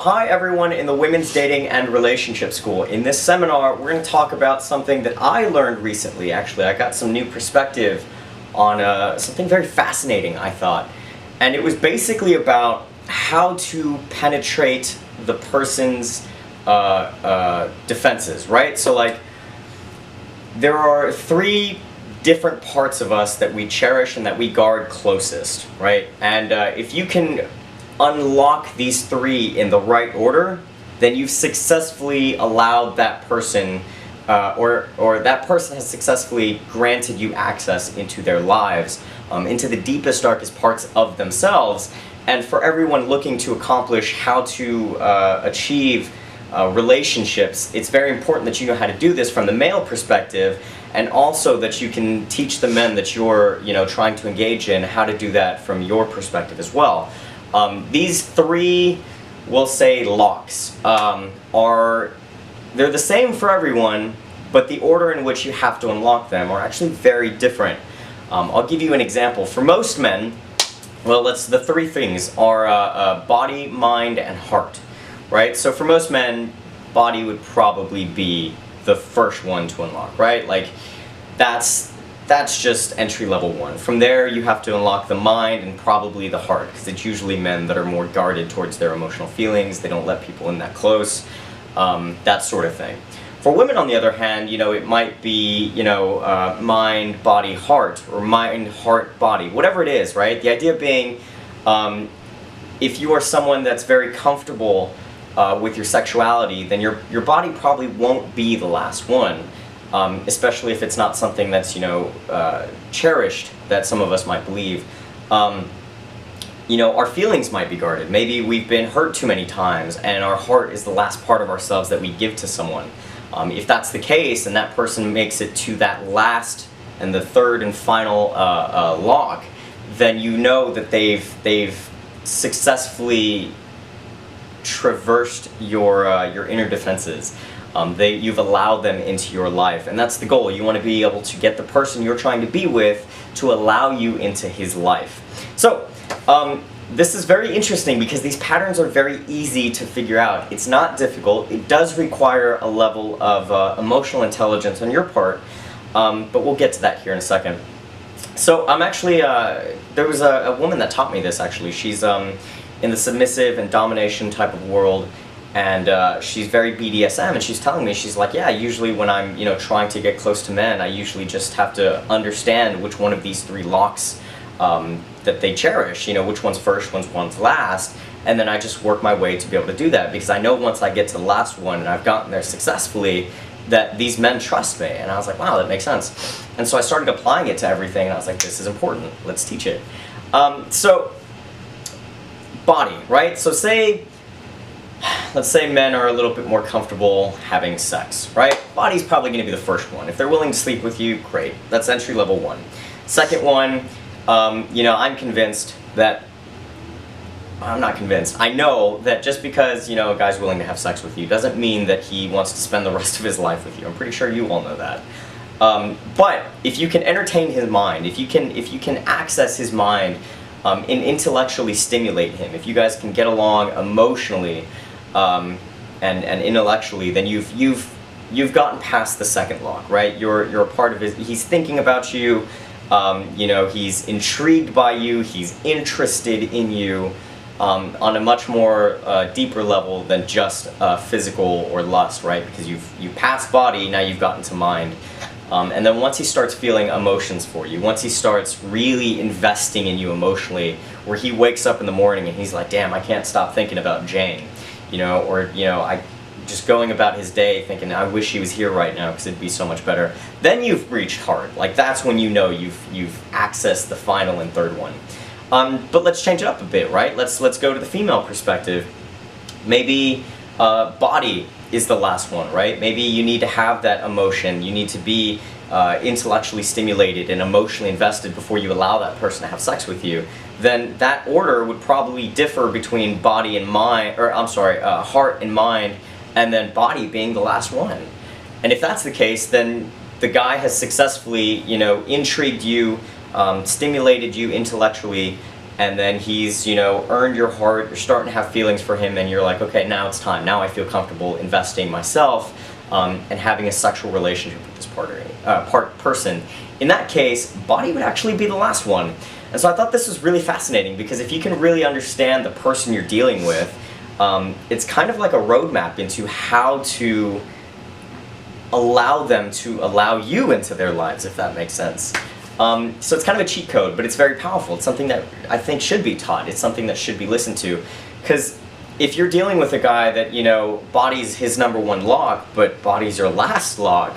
Hi everyone in the Women's Dating and Relationship School. In this seminar, we're going to talk about something that I learned recently. Actually, I got some new perspective on something very fascinating, I thought. And it was basically about how to penetrate the person's defenses, right? So like, there are three different parts of us that we cherish and that we guard closest, right? And if you can unlock these three in the right order, then you've successfully allowed that person, or that person has successfully granted you access into their lives, into the deepest, darkest parts of themselves. And for everyone looking to accomplish how to achieve relationships, it's very important that you know how to do this from the male perspective, and also that you can teach the men that you're trying to engage in how to do that from your perspective as well. These three, we'll say, locks they're the same for everyone, but the order in which you have to unlock them are actually very different. I'll give you an example. For most men, well, the three things are body, mind, and heart, right? So for most men, body would probably be the first one to unlock, right? Like, that's just entry level one. From there, you have to unlock the mind and probably the heart, because it's usually men that are more guarded towards their emotional feelings. They don't let people in that close, that sort of thing. For women, on the other hand, it might be, mind, body, heart, or mind, heart, body, whatever it is, right? The idea being, if you are someone that's very comfortable with your sexuality, then your body probably won't be the last one. Especially if it's not something that's, cherished, that some of us might believe. Our feelings might be guarded. Maybe we've been hurt too many times, and our heart is the last part of ourselves that we give to someone. If that's the case, and that person makes it to that last and the third and final lock, then you know that they've successfully traversed your inner defenses. You've allowed them into your life, and that's the goal. You want to be able to get the person you're trying to be with to allow you into his life. So, this is very interesting because these patterns are very easy to figure out. It's not difficult. It does require a level of emotional intelligence on your part, but we'll get to that here in a second. So I'm actually, there was a woman that taught me this actually. She's in the submissive and domination type of world. And she's very BDSM, and she's telling me, she's like, yeah, usually when I'm, trying to get close to men, I usually just have to understand which one of these three locks that they cherish, which one's first, which one's last, and then I just work my way to be able to do that, because I know once I get to the last one, and I've gotten there successfully, that these men trust me. And I was like, wow, that makes sense. And so I started applying it to everything, and I was like, this is important, let's teach it. So, body, right? So let's say men are a little bit more comfortable having sex, right? Body's probably going to be the first one. If they're willing to sleep with you, great. That's entry level one. Second one, I'm convinced that, I'm not convinced, I know that just because, a guy's willing to have sex with you doesn't mean that he wants to spend the rest of his life with you. I'm pretty sure you all know that. But if you can entertain his mind, if you can access his mind and intellectually stimulate him, if you guys can get along emotionally, and intellectually, then you've gotten past the second lock, right? You're a part of his. He's thinking about you. He's intrigued by you. He's interested in you on a much more deeper level than just physical or lust, right? Because you've passed body, now you've gotten to mind. And then once he starts feeling emotions for you, once he starts really investing in you emotionally, where he wakes up in the morning and he's like, damn, I can't stop thinking about Jane. I just going about his day thinking, I wish he was here right now because it'd be so much better. Then you've reached heart. Like, that's when you've accessed the final and third one. But let's change it up a bit, right? Let's go to the female perspective. Maybe body is the last one, right? Maybe you need to have that emotion. You need to be intellectually stimulated and emotionally invested before you allow that person to have sex with you. Then that order would probably differ between body and mind, or heart and mind, and then body being the last one. And if that's the case, then the guy has successfully, intrigued you, stimulated you intellectually, and then he's, you know, earned your heart, you're starting to have feelings for him, and you're like, okay, now it's time. Now I feel comfortable investing myself and having a sexual relationship with this person. In that case, body would actually be the last one. And so I thought this was really fascinating, because if you can really understand the person you're dealing with, it's kind of like a roadmap into how to allow them to allow you into their lives, if that makes sense. So it's kind of a cheat code, but it's very powerful. It's something that I think should be taught. It's something that should be listened to. Because if you're dealing with a guy that, you know, body's his #1 lock, but body's your last lock,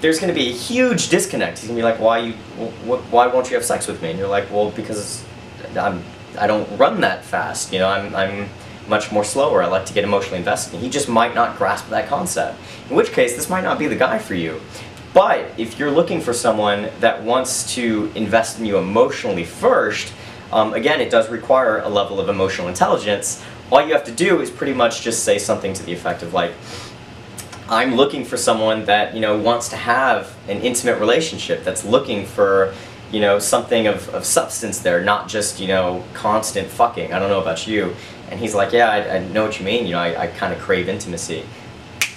there's going to be a huge disconnect. He's going to be like, why won't you have sex with me? And you're like, well, because I don't run that fast. You know, I'm much more slower. I like to get emotionally invested. And he just might not grasp that concept. In which case, this might not be the guy for you. But if you're looking for someone that wants to invest in you emotionally first, again, it does require a level of emotional intelligence. All you have to do is pretty much just say something to the effect of like, I'm looking for someone that, you know, wants to have an intimate relationship, that's looking for, you know, something of substance there, not just, you know, constant fucking. I don't know about you. And he's like, yeah, I know what you mean. You know, I kind of crave intimacy.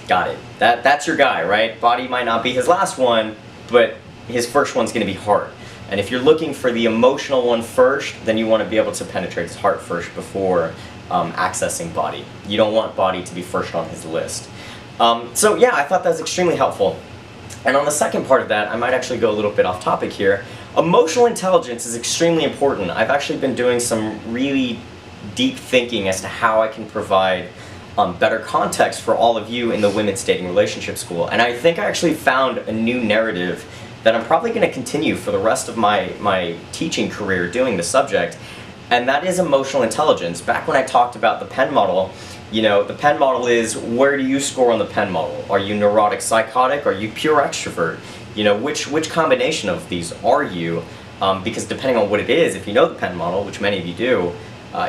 Got it. That's your guy, right? Body might not be his last one, but his first one's going to be heart. And if you're looking for the emotional one first, then you want to be able to penetrate his heart first before accessing body. You don't want body to be first on his list. So yeah, I thought that was extremely helpful. And on the second part of that, I might actually go a little bit off topic here. Emotional intelligence is extremely important. I've actually been doing some really deep thinking as to how I can provide better context for all of you in the Women's Dating Relationship School. And I think I actually found a new narrative that I'm probably going to continue for the rest of my teaching career doing the subject, and that is emotional intelligence. Back when I talked about the PEN model, you know, the PEN model is, where do you score on the PEN model? Are you neurotic psychotic? Are you pure extrovert? You know, which combination of these are you? Because depending on what it is, if you know the PEN model, which many of you do,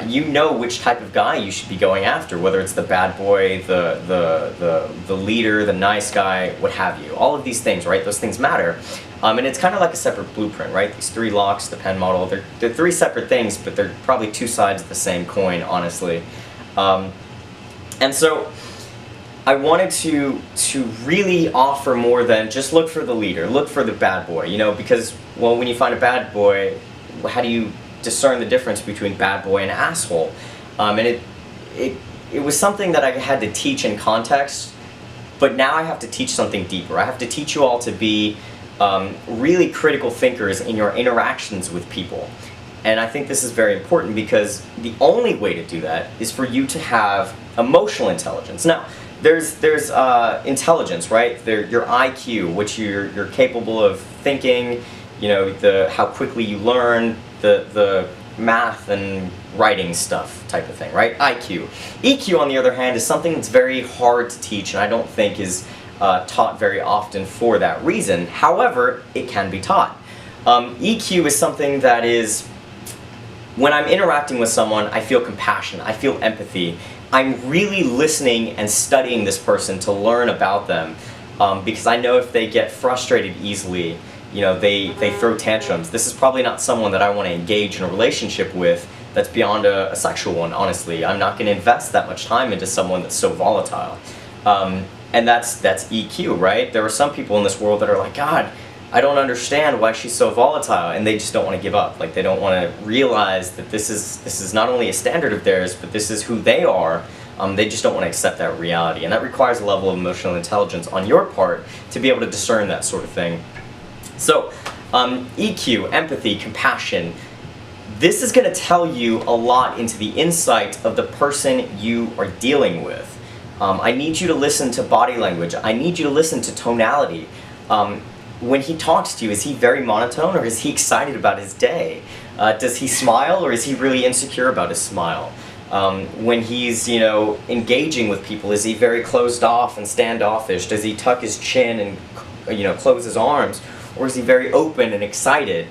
you know which type of guy you should be going after, whether it's the bad boy, the leader, the nice guy, what have you. All of these things, right? Those things matter. And it's kind of like a separate blueprint, right? These 3 locks, the PEN model, they're 3 separate things, but they're probably 2 sides of the same coin, honestly. And so I wanted to really offer more than just look for the leader, look for the bad boy, you know, because, well, when you find a bad boy, how do you discern the difference between bad boy and asshole? And it was something that I had to teach in context, but now I have to teach something deeper. I have to teach you all to be really critical thinkers in your interactions with people. And I think this is very important, because the only way to do that is for you to have emotional intelligence. Now, there's intelligence, right? Your IQ, which you're capable of thinking, you know, how quickly you learn, the math and writing stuff type of thing, right? IQ. EQ, on the other hand, is something that's very hard to teach, and I don't think is taught very often for that reason. However, it can be taught. EQ is something that is, when I'm interacting with someone, I feel compassion, I feel empathy. I'm really listening and studying this person to learn about them, because I know if they get frustrated easily, you know, they throw tantrums. This is probably not someone that I want to engage in a relationship with that's beyond a sexual one, honestly. I'm not going to invest that much time into someone that's so volatile. And that's EQ, right? There are some people in this world that are like, God, I don't understand why she's so volatile, and they just don't want to give up. Like, they don't want to realize that this is not only a standard of theirs, but this is who they are. They just don't want to accept that reality, and that requires a level of emotional intelligence on your part to be able to discern that sort of thing. So, EQ, empathy, compassion, this is going to tell you a lot into the insight of the person you are dealing with. I need you to listen to body language. I need you to listen to tonality. When he talks to you, is he very monotone, or is he excited about his day? Does he smile, or is he really insecure about his smile? When he's, you know, engaging with people, is he very closed off and standoffish? Does he tuck his chin and, you know, close his arms? Or is he very open and excited?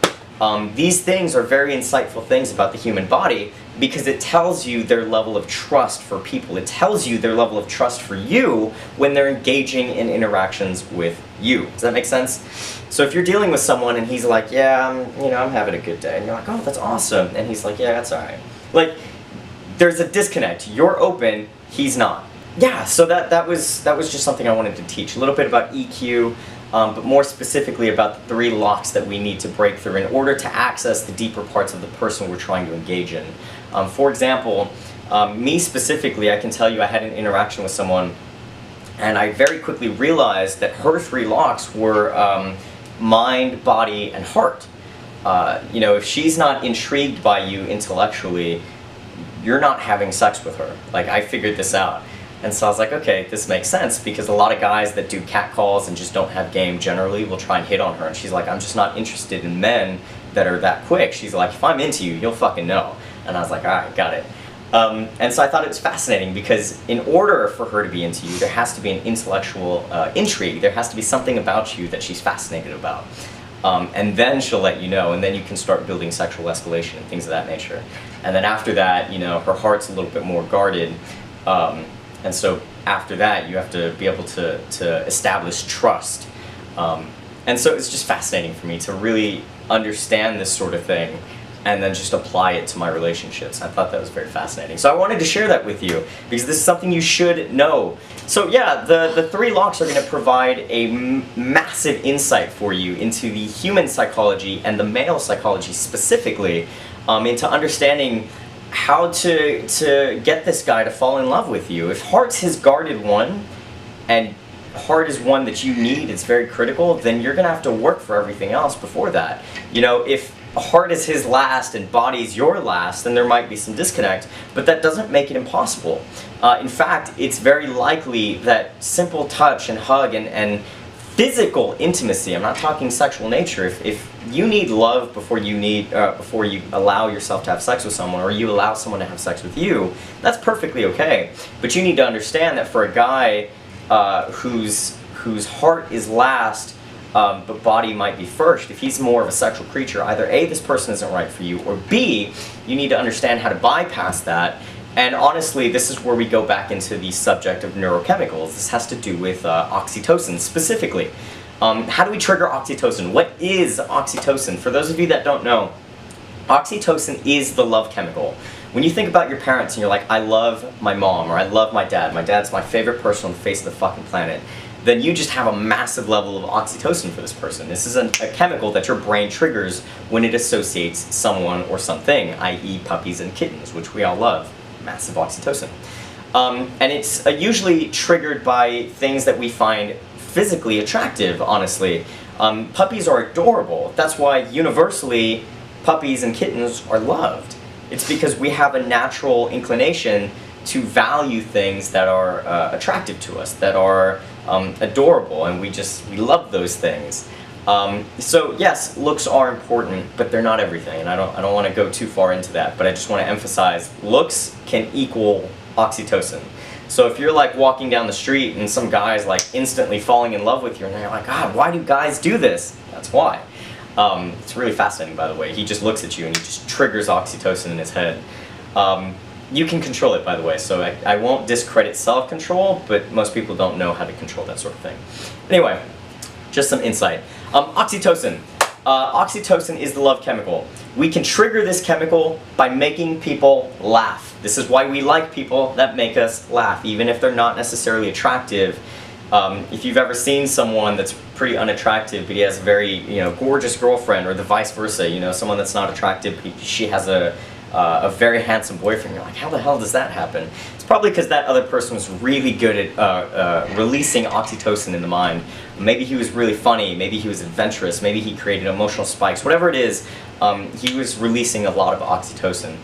These things are very insightful things about the human body, because it tells you their level of trust for people. It tells you their level of trust for you when they're engaging in interactions with you. Does that make sense? So if you're dealing with someone and he's like, yeah, I'm having a good day, and you're like, oh, that's awesome, and he's like, yeah, that's alright. Like, there's a disconnect. You're open, he's not. Yeah, so that was just something I wanted to teach. A little bit about EQ, but more specifically about the 3 locks that we need to break through in order to access the deeper parts of the person we're trying to engage in. For example, me specifically, I can tell you I had an interaction with someone, and I very quickly realized that her 3 locks were mind, body, and heart. If she's not intrigued by you intellectually, you're not having sex with her. Like, I figured this out. And so I was like, okay, this makes sense, because a lot of guys that do catcalls and just don't have game generally will try and hit on her. And she's like, I'm just not interested in men that are that quick. She's like, if I'm into you, you'll fucking know. And I was like, alright, got it. And so I thought it was fascinating, because in order for her to be into you, there has to be an intellectual intrigue. There has to be something about you that she's fascinated about. And then she'll let you know, and then you can start building sexual escalation and things of that nature. And then after that, her heart's a little bit more guarded. And so after that, you have to be able to establish trust. And so it's just fascinating for me to really understand this sort of thing and then just apply it to my relationships. I thought that was very fascinating. So I wanted to share that with you, because this is something you should know. So yeah, the 3 locks are going to provide a massive insight for you into the human psychology and the male psychology specifically, into understanding how to get this guy to fall in love with you. If heart's his guarded one, and heart is one that you need, it's very critical, then you're going to have to work for everything else before that. If heart is his last and body's your last, then there might be some disconnect, but that doesn't make it impossible. In fact, it's very likely that simple touch and hug and physical intimacy, I'm not talking sexual nature, if you need love before you allow yourself to have sex with someone, or you allow someone to have sex with you, that's perfectly okay. But you need to understand that for a guy whose heart is last, but body might be first, if he's more of a sexual creature, either A, this person isn't right for you, or B, you need to understand how to bypass that. And honestly, this is where we go back into the subject of neurochemicals. This has to do with oxytocin specifically. How do we trigger oxytocin? What is oxytocin? For those of you that don't know, oxytocin is the love chemical. When you think about your parents and you're like, I love my mom, or I love my dad's my favorite person on the face of the fucking planet, then you just have a massive level of oxytocin for this person. This is a chemical that your brain triggers when it associates someone or something, i.e. puppies and kittens, which we all love. Massive oxytocin. And it's usually triggered by things that we find physically attractive, honestly. Puppies are adorable. That's why universally puppies and kittens are loved. It's because we have a natural inclination to value things that are attractive to us, that are adorable, and we love those things. So yes, looks are important, but they're not everything, and I don't want to go too far into that, but I just want to emphasize looks can equal oxytocin. So if you're like walking down the street and some guy's like instantly falling in love with you, and you're like, God, why do guys do this? That's why. It's really fascinating, by the way. He just looks at you and he just triggers oxytocin in his head. You can control it, by the way, so I won't discredit self-control, but most people don't know how to control that sort of thing. Anyway, just some insight. Oxytocin. Oxytocin is the love chemical. We can trigger this chemical by making people laugh. This is why we like people that make us laugh, even if they're not necessarily attractive. If you've ever seen someone that's pretty unattractive, but he has a very gorgeous girlfriend, or the vice versa, someone that's not attractive, she has a very handsome boyfriend, you're like, how the hell does that happen? It's probably because that other person was really good at releasing oxytocin in the mind. Maybe he was really funny, maybe he was adventurous, maybe he created emotional spikes, whatever it is, he was releasing a lot of oxytocin.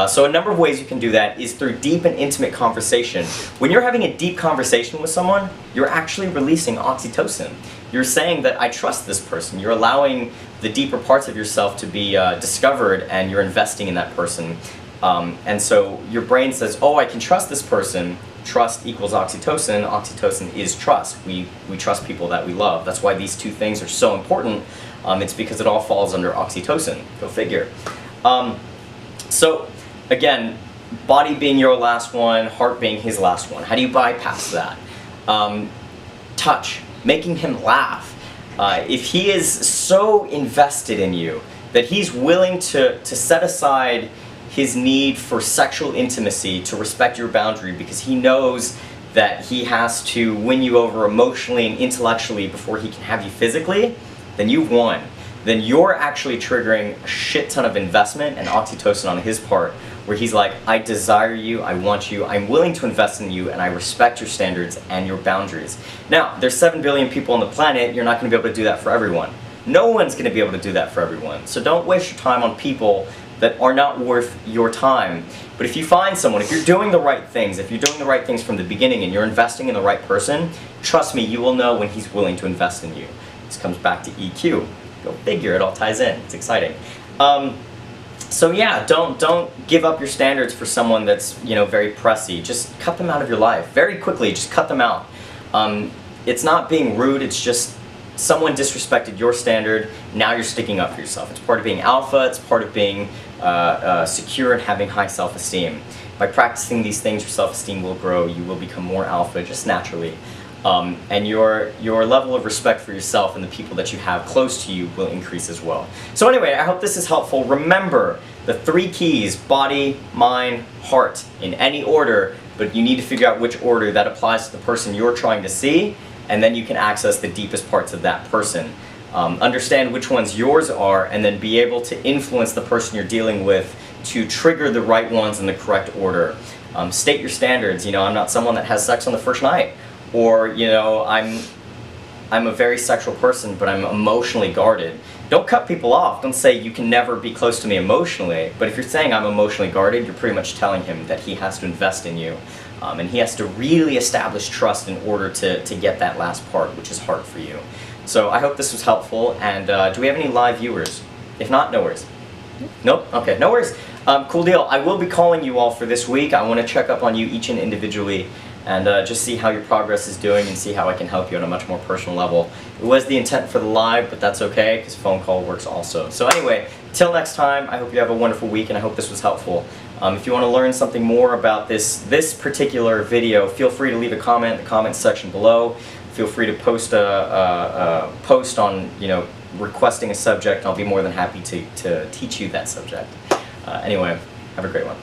So a number of ways you can do that is through deep and intimate conversation. When you're having a deep conversation with someone, you're actually releasing oxytocin. You're saying that I trust this person. You're allowing the deeper parts of yourself to be discovered, and you're investing in that person. And so your brain says, oh, I can trust this person. Trust equals oxytocin. Oxytocin is trust. We trust people that we love. That's why these two things are so important. It's because it all falls under oxytocin. Go figure. So again, body being your last one, heart being his last one. How do you bypass that? Touch, making him laugh. If he is so invested in you that he's willing to set aside his need for sexual intimacy to respect your boundary because he knows that he has to win you over emotionally and intellectually before he can have you physically, then you've won. Then you're actually triggering a shit ton of investment and oxytocin on his part, where he's like, I desire you, I want you, I'm willing to invest in you, and I respect your standards and your boundaries. Now, there's 7 billion people on the planet, you're not going to be able to do that for everyone. No one's going to be able to do that for everyone. So don't waste your time on people that are not worth your time. But if you find someone, if you're doing the right things, if you're doing the right things from the beginning and you're investing in the right person, trust me, you will know when he's willing to invest in you. This comes back to EQ. Go figure, it all ties in. It's exciting. So yeah, don't give up your standards for someone that's, very pressy. Just cut them out of your life. Very quickly, just cut them out. It's not being rude, it's just someone disrespected your standard, now you're sticking up for yourself. It's part of being alpha, it's part of being secure and having high self-esteem. By practicing these things, your self-esteem will grow, you will become more alpha just naturally. And your level of respect for yourself and the people that you have close to you will increase as well. So anyway, I hope this is helpful. Remember the 3 keys: body, mind, heart, in any order, but you need to figure out which order that applies to the person you're trying to see, and then you can access the deepest parts of that person. Understand which ones yours are, and then be able to influence the person you're dealing with to trigger the right ones in the correct order. State your standards. I'm not someone that has sex on the first night. Or, I'm a very sexual person, but I'm emotionally guarded. Don't cut people off. Don't say you can never be close to me emotionally. But if you're saying I'm emotionally guarded, you're pretty much telling him that he has to invest in you. And he has to really establish trust in order to get that last part, which is hard for you. So I hope this was helpful. And do we have any live viewers? If not, no worries. Nope? Okay, no worries. Cool deal. I will be calling you all for this week. I want to check up on you each and individually, and just see how your progress is doing and see how I can help you on a much more personal level. It was the intent for the live, but that's okay, because phone call works also. So anyway, till next time, I hope you have a wonderful week, and I hope this was helpful. If you want to learn something more about this particular video, feel free to leave a comment in the comments section below. Feel free to post a post on, requesting a subject. I'll be more than happy to teach you that subject. Anyway, have a great one.